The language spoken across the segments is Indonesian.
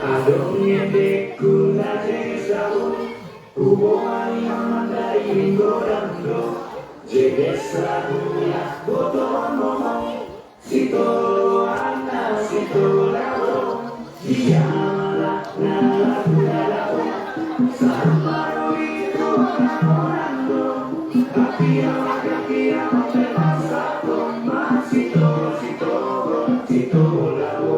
Adonye de kuna de sao, ubo ani amanda ingorando, llegue sabuya botomo, sito ana sito lavo, diamala la la, salvaro itu enamorando, aquí no te pasa con más sito lavo.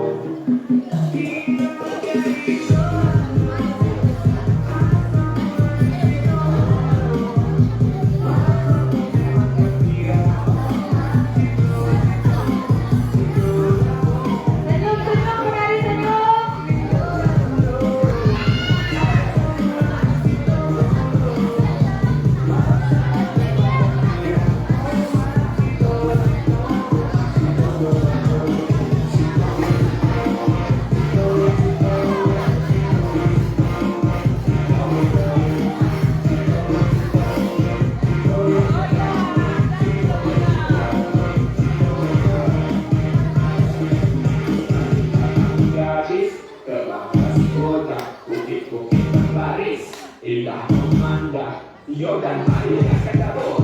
Bukit-bukit berbaris, indah memandang, Yo dan air akan